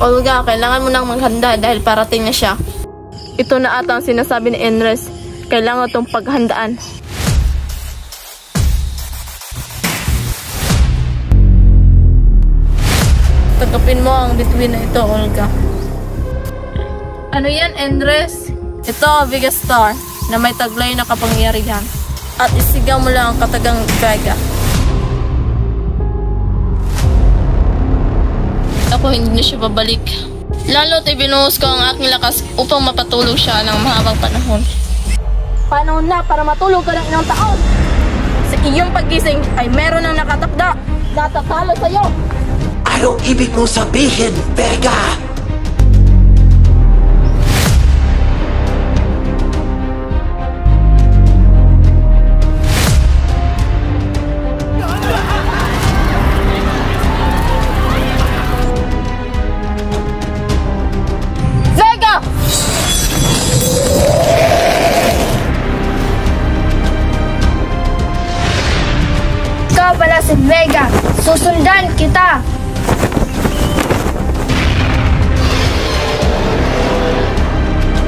Olga, kailangan mo nang maghanda dahil parating na siya. Ito na ata ang sinasabi ni Enres. Kailangan itong paghandaan. Tanggapin mo ang bituin na ito, Olga. Ano yan, Enres? Ito, Vigastar, na may taglay na kapangyarihan. At isigaw mo lang ang katagang Vega. Ako hindi na siya babalik. Lalo't ibinuhos ko ang aking lakas upang mapatulog siya ng mahabang panahon. Panahon na para matulog ka ng ilang taon. Sa iyong paggising ay meron ng nakatakda. Natatalo sa'yo. Anong ibig mong sabihin, Vega? Ikaw pala si Vega. Susundan kita.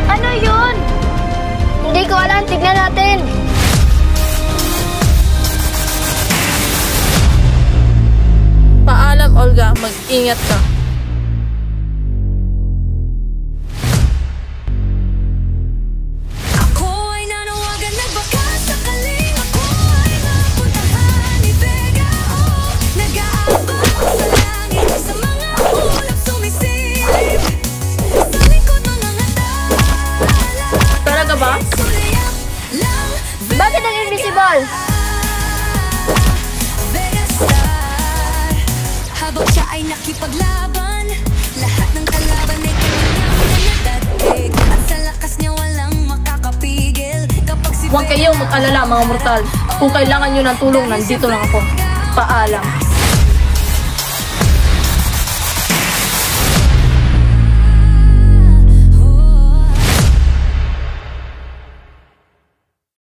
Ano yun? Hindi ko alam. Tignan natin. Paalam, Olga. Mag-ingat ka. Ba? Bakit ang invisible? Habang siya ay nakipaglaban, lahat ng kalaban ay kanyang nadadig. At sa lakas niya walang makakapigil. Huwag kayong mag-alala, mga mortal. Kung kailangan nyo ng tulong, nandito lang ako. Paalam.